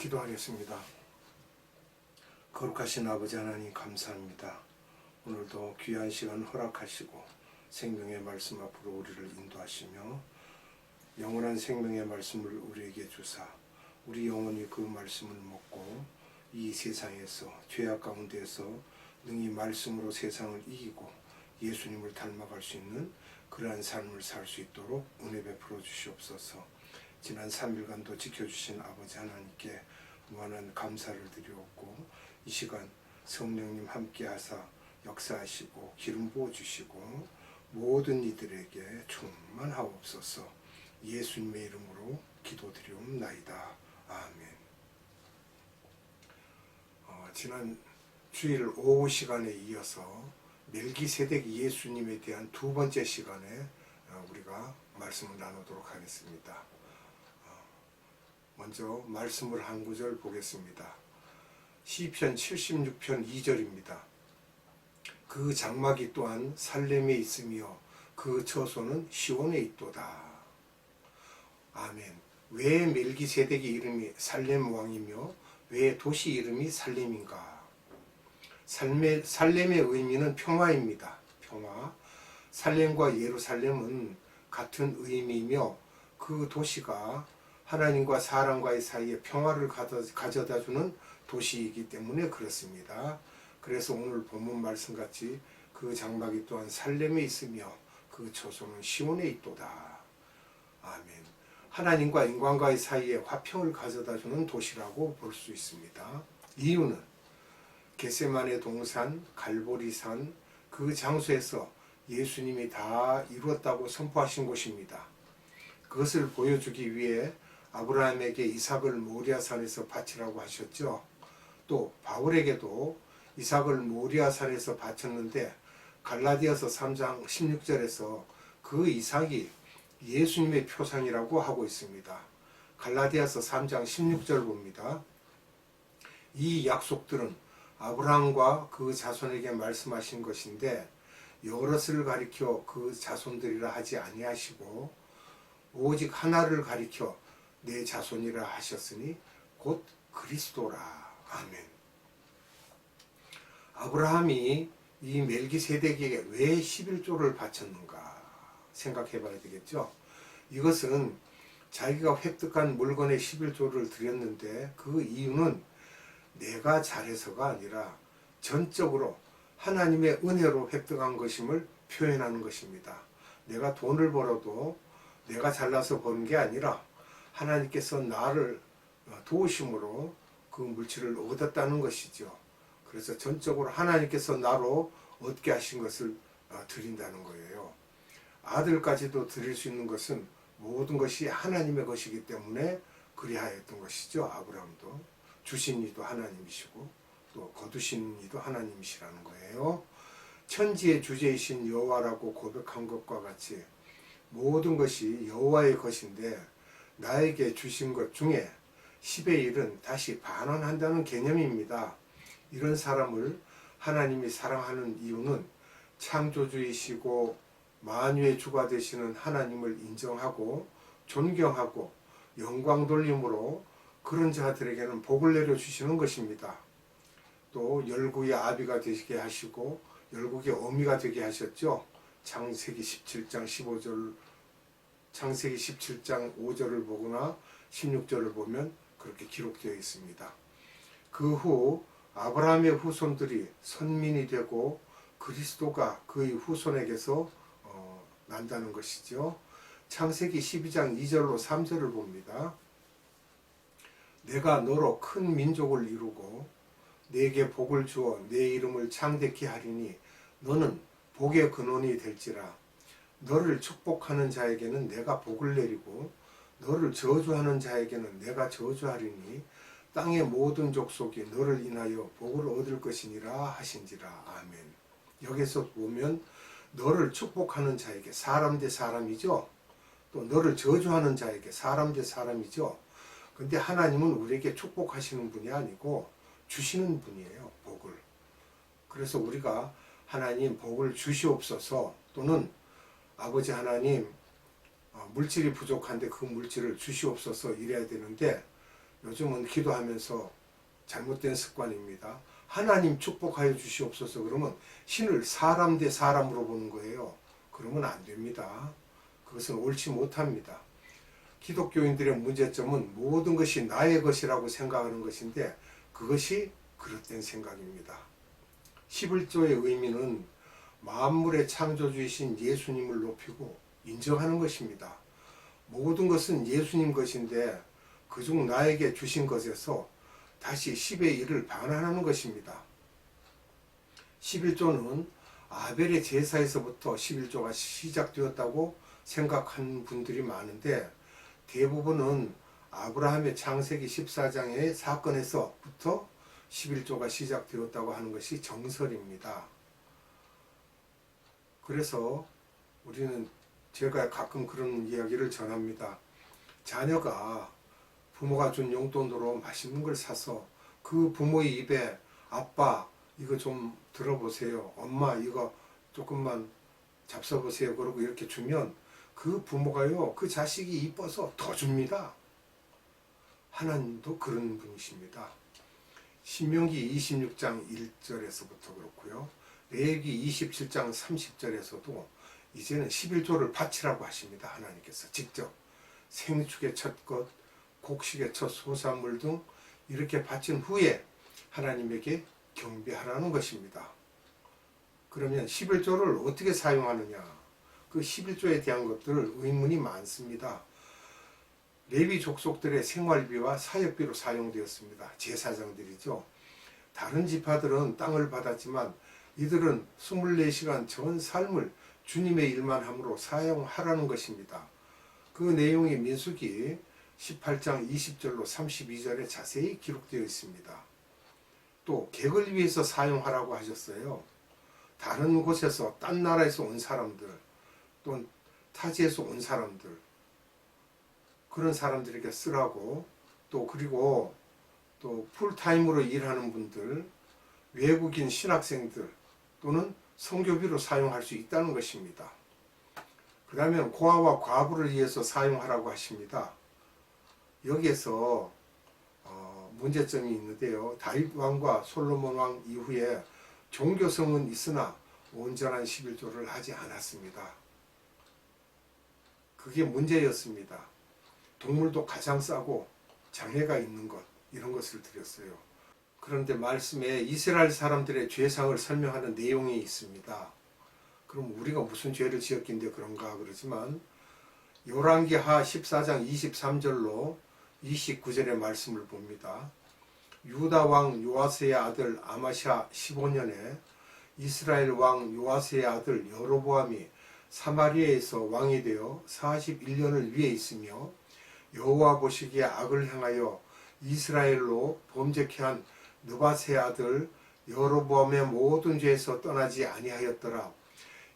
기도하겠습니다. 거룩하신 아버지 하나님 감사합니다. 오늘도 귀한 시간 허락하시고 생명의 말씀 앞으로 우리를 인도하시며 영원한 생명의 말씀을 우리에게 주사 우리 영혼이 그 말씀을 먹고 이 세상에서 죄악 가운데에서 능히 말씀으로 세상을 이기고 예수님을 닮아갈 수 있는 그러한 삶을 살 수 있도록 은혜 베풀어 주시옵소서. 지난 3일간도 지켜주신 아버지 하나님께 무한한 감사를 드리옵고 이 시간 성령님 함께 하사 역사하시고 기름 부어주시고 모든 이들에게 충만하옵소서. 예수님의 이름으로 기도드리옵나이다. 아멘. 지난 주일 오후 시간에 이어서 멜기세덱 예수님에 대한 두 번째 시간에 우리가 말씀을 나누도록 하겠습니다. 먼저 말씀을 한 구절 보겠습니다. 시편 76편 2절입니다. 그 장막이 또한 살렘에 있으며 그 처소는 시온에 있도다. 아멘. 왜 멜기세덱의 이름이 살렘 왕이며 왜 도시 이름이 살렘인가? 살렘의 의미는 평화입니다. 평화. 살렘과 예루살렘은 같은 의미이며 그 도시가 하나님과 사람과의 사이에 평화를 가져다주는 도시이기 때문에 그렇습니다. 그래서 오늘 본문 말씀같이 그 장막이 또한 살렘에 있으며 그 처소는 시온에 있도다. 아멘. 하나님과 인간과의 사이에 화평을 가져다주는 도시라고 볼 수 있습니다. 이유는 겟세마네 동산, 갈보리산 그 장소에서 예수님이 다 이루었다고 선포하신 곳입니다. 그것을 보여주기 위해 아브라함에게 이삭을 모리아산에서 바치라고 하셨죠. 또 바울에게도 이삭을 모리아산에서 바쳤는데 갈라디아서 3장 16절에서 그 이삭이 예수님의 표상이라고 하고 있습니다. 갈라디아서 3장 16절 봅니다. 이 약속들은 아브라함과 그 자손에게 말씀하신 것인데 여럿을 가리켜 그 자손들이라 하지 아니하시고 오직 하나를 가리켜 내 자손이라 하셨으니 곧 그리스도라. 아멘. 아브라함이 이 멜기세덱에게 왜 11조를 바쳤는가 생각해 봐야 되겠죠. 이것은 자기가 획득한 물건의 11조를 드렸는데 그 이유는 내가 잘해서가 아니라 전적으로 하나님의 은혜로 획득한 것임을 표현하는 것입니다. 내가 돈을 벌어도 내가 잘나서 버는 게 아니라 하나님께서 나를 도우심으로 그 물질을 얻었다는 것이죠. 그래서 전적으로 하나님께서 나로 얻게 하신 것을 드린다는 거예요. 아들까지도 드릴 수 있는 것은 모든 것이 하나님의 것이기 때문에 그리하였던 것이죠. 아브라함도 주신 이도 하나님이시고 또 거두신 이도 하나님이시라는 거예요. 천지의 주제이신 여호와라고 고백한 것과 같이 모든 것이 여호와의 것인데 나에게 주신 것 중에 10의 1은 다시 반환한다는 개념입니다. 이런 사람을 하나님이 사랑하는 이유는 창조주이시고 만유의 주가 되시는 하나님을 인정하고 존경하고 영광 돌림으로 그런 자들에게는 복을 내려주시는 것입니다. 또 열국의 아비가 되게 하시고 열국의 어미가 되게 하셨죠. 창세기 17장 15절 창세기 17장 5절을 보거나 16절을 보면 그렇게 기록되어 있습니다. 그 후 아브라함의 후손들이 선민이 되고 그리스도가 그의 후손에게서 난다는 것이죠. 창세기 12장 2절로 3절을 봅니다. 내가 너로 큰 민족을 이루고 내게 복을 주어 내 이름을 창대케 하리니 너는 복의 근원이 될지라. 너를 축복하는 자에게는 내가 복을 내리고 너를 저주하는 자에게는 내가 저주하리니 땅의 모든 족속이 너를 인하여 복을 얻을 것이니라 하신지라. 아멘. 여기서 보면 너를 축복하는 자에게 사람 대 사람이죠. 또 너를 저주하는 자에게 사람 대 사람이죠. 근데 하나님은 우리에게 축복하시는 분이 아니고 주시는 분이에요. 복을. 그래서 우리가 하나님 복을 주시옵소서 또는 아버지 하나님 물질이 부족한데 그 물질을 주시옵소서 이래야 되는데 요즘은 기도하면서 잘못된 습관입니다. 하나님 축복하여 주시옵소서 그러면 신을 사람 대 사람으로 보는 거예요. 그러면 안 됩니다. 그것은 옳지 못합니다. 기독교인들의 문제점은 모든 것이 나의 것이라고 생각하는 것인데 그것이 그릇된 생각입니다. 11조의 의미는 만물의 창조주이신 예수님을 높이고 인정하는 것입니다. 모든 것은 예수님 것인데 그중 나에게 주신 것에서 다시 10의 1을 반환하는 것입니다. 11조는 아벨의 제사에서부터 11조가 시작되었다고 생각하는 분들이 많은데 대부분은 아브라함의 창세기 14장의 사건에서부터 11조가 시작되었다고 하는 것이 정설입니다. 그래서 우리는 제가 가끔 그런 이야기를 전합니다. 자녀가 부모가 준 용돈으로 맛있는 걸 사서 그 부모의 입에 아빠 이거 좀 들어보세요. 엄마 이거 조금만 잡숴보세요. 그러고 이렇게 주면 그 부모가요 그 자식이 이뻐서 더 줍니다. 하나님도 그런 분이십니다. 신명기 26장 1절에서부터 그렇고요. 레위기 27장 30절에서도 이제는 11조를 바치라고 하십니다. 하나님께서 직접 생축의 첫 것, 곡식의 첫 소산물 등 이렇게 바친 후에 하나님에게 경배하라는 것입니다. 그러면 11조를 어떻게 사용하느냐? 그 11조에 대한 것들 의문이 많습니다. 레위 족속들의 생활비와 사역비로 사용되었습니다. 제사장들이죠. 다른 지파들은 땅을 받았지만 이들은 24시간 전 삶을 주님의 일만 함으로 사용하라는 것입니다. 그 내용이 민수기 18장 20절로 32절에 자세히 기록되어 있습니다. 또 객을 위해서 사용하라고 하셨어요. 다른 곳에서 딴 나라에서 온 사람들 또 타지에서 온 사람들 그런 사람들에게 쓰라고 또 그리고 또 풀타임으로 일하는 분들 외국인 신학생들 또는 선교비로 사용할 수 있다는 것입니다. 그 다음에 고아와 과부를 위해서 사용하라고 하십니다. 여기에서 문제점이 있는데요. 다윗 왕과 솔로몬 왕 이후에 종교성은 있으나 온전한 11조를 하지 않았습니다. 그게 문제였습니다. 동물도 가장 싸고 장애가 있는 것 이런 것을 드렸어요. 그런데 말씀에 이스라엘 사람들의 죄상을 설명하는 내용이 있습니다. 그럼 우리가 무슨 죄를 지었긴데 그런가 그러지만 열왕기하 14장 23절로 29절의 말씀을 봅니다. 유다 왕 요아스의 아들 아마샤 15년에 이스라엘 왕 요아스의 아들 여로보암이 사마리아에서 왕이 되어 41년을 위에 있으며 여호와 보시기에 악을 행하여 이스라엘로 범죄케 한 느밧의 아들 여로보암의 모든 죄에서 떠나지 아니하였더라.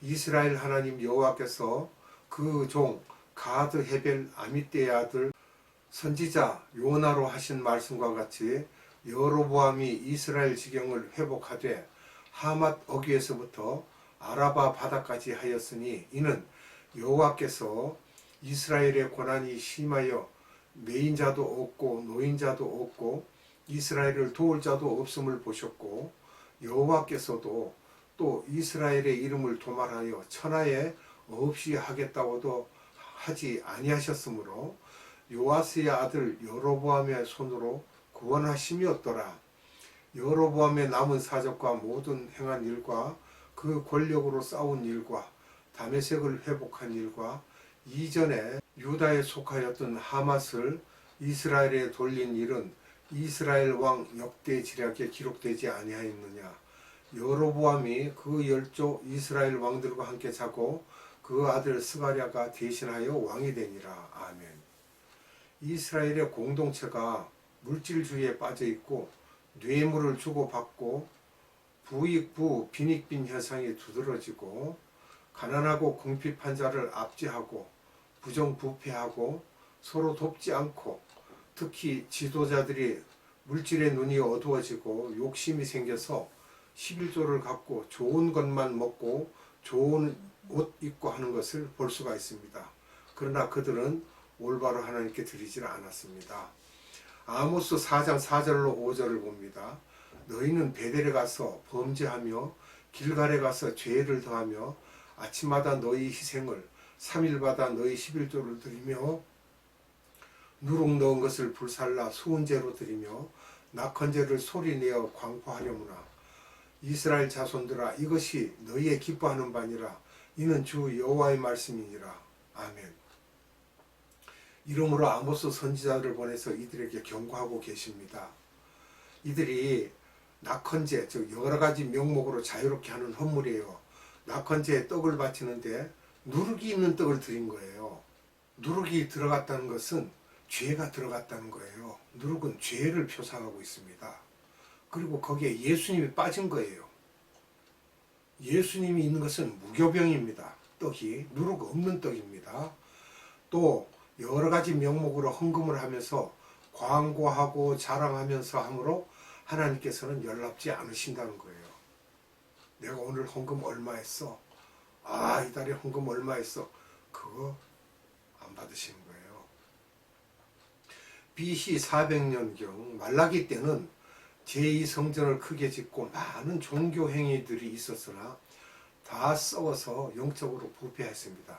이스라엘 하나님 여호와께서 그 종 가드 헤벨 아미떼의 아들 선지자 요나로 하신 말씀과 같이 여로보암이 이스라엘 지경을 회복하되 하맛 어귀에서부터 아라바 바다까지 하였으니 이는 여호와께서 이스라엘의 고난이 심하여 매인자도 없고 노인자도 없고 이스라엘을 도울 자도 없음을 보셨고 여호와께서도 또 이스라엘의 이름을 도말하여 천하에 없이 하겠다고도 하지 아니하셨으므로 요아스의 아들 여로보암의 손으로 구원하심이었더라. 여로보암의 남은 사적과 모든 행한 일과 그 권력으로 싸운 일과 다메섹을 회복한 일과 이전에 유다에 속하였던 하맛을 이스라엘에 돌린 일은 이스라엘 왕 역대 지략에 기록되지 아니하였느냐. 여로보암이 그 10조 이스라엘 왕들과 함께 자고 그 아들 스가랴가 대신하여 왕이 되니라. 아멘. 이스라엘의 공동체가 물질주의에 빠져 있고 뇌물을 주고받고 부익부 빈익빈 현상이 두드러지고 가난하고 궁핍한 자를 압제하고 부정부패하고 서로 돕지 않고 특히 지도자들이 물질의 눈이 어두워지고 욕심이 생겨서 11조를 갖고 좋은 것만 먹고 좋은 옷 입고 하는 것을 볼 수가 있습니다. 그러나 그들은 올바로 하나님께 드리지를 않았습니다. 아모스 4장 4절로 5절을 봅니다. 너희는 베델에 가서 범죄하며 길갈에 가서 죄를 더하며 아침마다 너희 희생을 3일마다 너희 11조를 드리며 누룩 넣은 것을 불살라 수은제로 드리며 낙헌제를 소리내어 광포하려무나. 이스라엘 자손들아, 이것이 너희의 기뻐하는 바니라. 이는 주 여호와의 말씀이니라. 아멘. 이러므로 아모스 선지자를 보내서 이들에게 경고하고 계십니다. 이들이 낙헌제, 즉 여러 가지 명목으로 자유롭게 하는 헌물이에요. 낙헌제에 떡을 바치는데 누룩이 있는 떡을 드린 거예요. 누룩이 들어갔다는 것은 죄가 들어갔다는 거예요. 누룩은 죄를 표상하고 있습니다. 그리고 거기에 예수님이 빠진 거예요. 예수님이 있는 것은 무교병입니다. 떡이 누룩 없는 떡입니다. 또 여러 가지 명목으로 헌금을 하면서 광고하고 자랑하면서 함으로 하나님께서는 연락지 않으신다는 거예요. 내가 오늘 헌금 얼마 했어? 아, 이달에 헌금 얼마 했어? 그거 안 받으시는 거예요. BC 400년경 말라기 때는 제2성전을 크게 짓고 많은 종교 행위들이 있었으나 다 썩어서 영적으로 부패했습니다.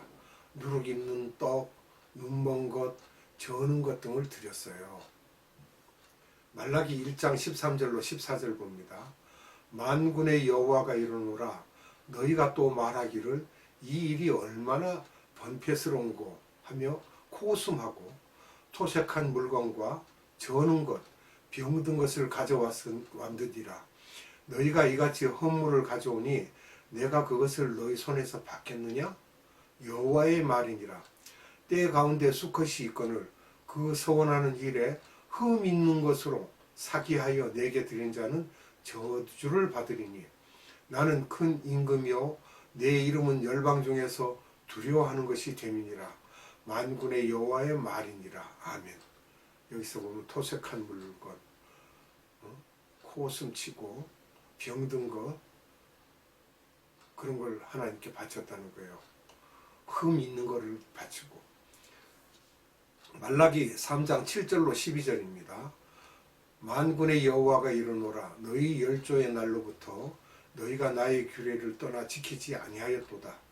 누룩 있는 떡, 눈먼 것, 저는 것 등을 드렸어요. 말라기 1장 13절로 14절 봅니다. 만군의 여호와가 이르노라. 너희가 또 말하기를 이 일이 얼마나 번패스러운고 하며 코웃음하고 토색한 물건과 저는 것, 병든 것을 가져왔느니라. 너희가 이같이 헌물을 가져오니 내가 그것을 너희 손에서 받겠느냐? 여호와의 말이니라. 때 가운데 수컷이 있거늘 그 서원하는 일에 흠 있는 것으로 사기하여 내게 드린 자는 저주를 받으리니 나는 큰 임금이요 내 이름은 열방 중에서 두려워하는 것이 됨이니라. 만군의 여호와의 말이니라. 아멘. 여기서 보면 토색한 물건, 코웃음 치고 병든 것, 그런 걸 하나님께 바쳤다는 거예요. 흠 있는 거를 바치고. 말라기 3장 7절로 12절입니다. 만군의 여호와가 이르노라. 너희 열조의 날로부터 너희가 나의 규례를 떠나 지키지 아니하였도다.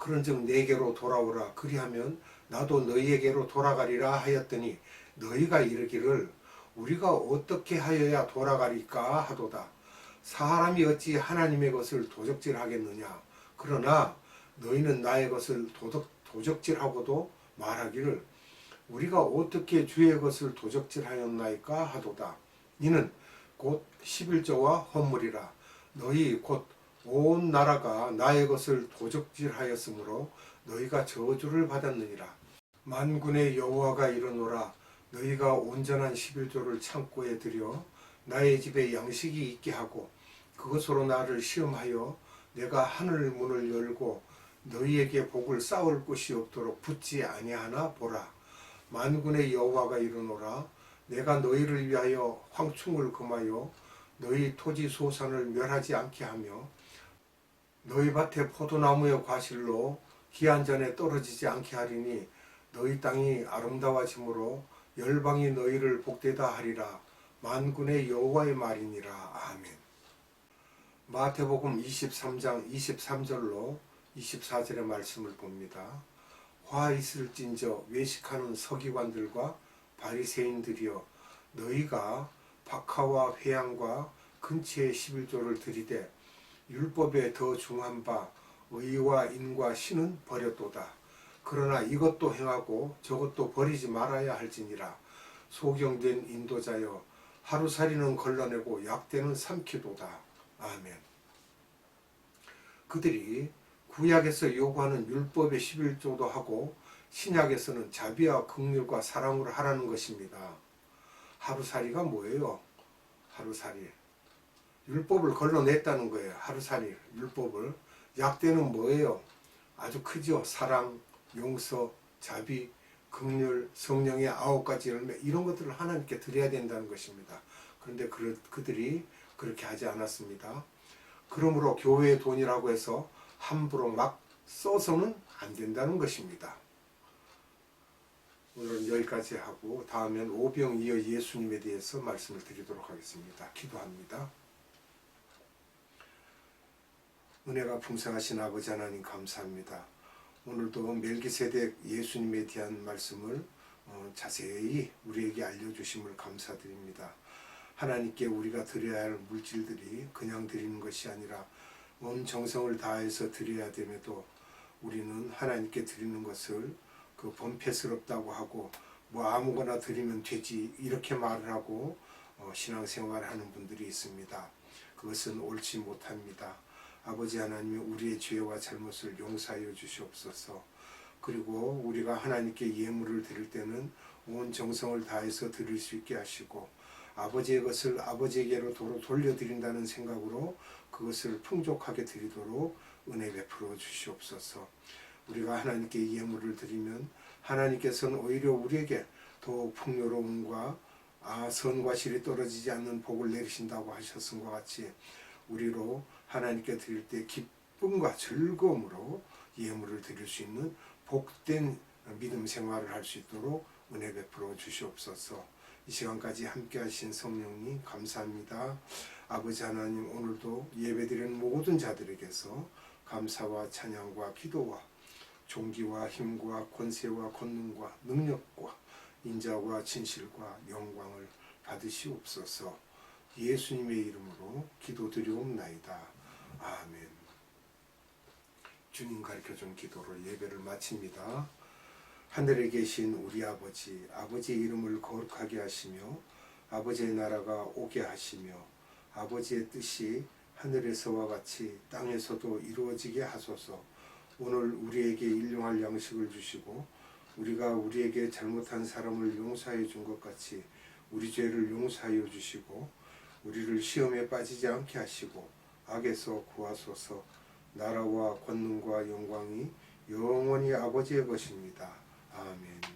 그런즉 내게로 돌아오라. 그리하면 나도 너희에게로 돌아가리라 하였더니 너희가 이르기를 우리가 어떻게 하여야 돌아가리까 하도다. 사람이 어찌 하나님의 것을 도적질하겠느냐. 그러나 너희는 나의 것을 도적질하고도 말하기를 우리가 어떻게 주의 것을 도적질하였나이까 하도다. 이는 곧 11조와 헌물이라. 너희 곧 온 나라가 나의 것을 도적질하였으므로 너희가 저주를 받았느니라. 만군의 여호와가 이르노라. 너희가 온전한 11조를 창고에 들여 나의 집에 양식이 있게 하고 그것으로 나를 시험하여 내가 하늘 문을 열고 너희에게 복을 쌓을 곳이 없도록 붙지 아니하나 보라. 만군의 여호와가 이르노라. 내가 너희를 위하여 황충을 금하여 너희 토지 소산을 멸하지 않게 하며 너희 밭에 포도나무의 과실로 기한 전에 떨어지지 않게 하리니 너희 땅이 아름다워짐으로 열방이 너희를 복되다 하리라. 만군의 여호와의 말이니라. 아멘. 마태복음 23장 23절로 24절의 말씀을 봅니다. 화 있을진저 외식하는 서기관들과 바리새인들이여 너희가 박하와 회양과 근처의 11조를 들이되 율법에 더 중한 바 의와 인과 신은 버렸도다. 그러나 이것도 행하고 저것도 버리지 말아야 할지니라. 소경된 인도자여 하루살이는 걸러내고 약대는 삼키도다. 아멘. 그들이 구약에서 요구하는 율법의 11조도 하고 신약에서는 자비와 긍휼과 사랑으로 하라는 것입니다. 하루살이가 뭐예요? 하루살이. 율법을 걸러냈다는 거예요. 하루살이, 율법을. 약대는 뭐예요? 아주 크죠. 사랑, 용서, 자비, 긍휼, 성령의 9가지 열매, 이런 것들을 하나님께 드려야 된다는 것입니다. 그런데 그들이 그렇게 하지 않았습니다. 그러므로 교회의 돈이라고 해서 함부로 막 써서는 안 된다는 것입니다. 오늘은 여기까지 하고 다음엔 오병이어 예수님에 대해서 말씀을 드리도록 하겠습니다. 기도합니다. 은혜가 풍성하신 아버지 하나님 감사합니다. 오늘도 멜기세덱 예수님에 대한 말씀을 자세히 우리에게 알려주심을 감사드립니다. 하나님께 우리가 드려야 할 물질들이 그냥 드리는 것이 아니라 온 정성을 다해서 드려야 됨에도 우리는 하나님께 드리는 것을 그 범패스럽다고 하고 뭐 아무거나 드리면 되지 이렇게 말을 하고 신앙생활을 하는 분들이 있습니다. 그것은 옳지 못합니다. 아버지 하나님이 우리의 죄와 잘못을 용서하여 주시옵소서. 그리고 우리가 하나님께 예물을 드릴 때는 온 정성을 다해서 드릴 수 있게 하시고 아버지의 것을 아버지에게로 도로 돌려드린다는 생각으로 그것을 풍족하게 드리도록 은혜 베풀어 주시옵소서. 우리가 하나님께 예물을 드리면 하나님께서는 오히려 우리에게 더욱 풍요로움과 선과 실이 떨어지지 않는 복을 내리신다고 하셨음과 같이 우리로 하나님께 드릴 때 기쁨과 즐거움으로 예물을 드릴 수 있는 복된 믿음 생활을 할 수 있도록 은혜 베풀어 주시옵소서. 이 시간까지 함께 하신 성령님 감사합니다. 아버지 하나님 오늘도 예배드리는 모든 자들에게서 감사와 찬양과 기도와 존귀와 힘과 권세와 권능과 능력과 인자와 진실과 영광을 받으시옵소서. 예수님의 이름으로 기도드리옵나이다. 아멘. 주님 가르쳐준 기도로 예배를 마칩니다. 하늘에 계신 우리 아버지, 아버지의 이름을 거룩하게 하시며 아버지의 나라가 오게 하시며 아버지의 뜻이 하늘에서와 같이 땅에서도 이루어지게 하소서. 오늘 우리에게 일용할 양식을 주시고 우리가 우리에게 잘못한 사람을 용서해 준 것 같이 우리 죄를 용서하여 주시고 우리를 시험에 빠지지 않게 하시고 악에서 구하소서. 나라와 권능과 영광이 영원히 아버지의 것입니다. 아멘.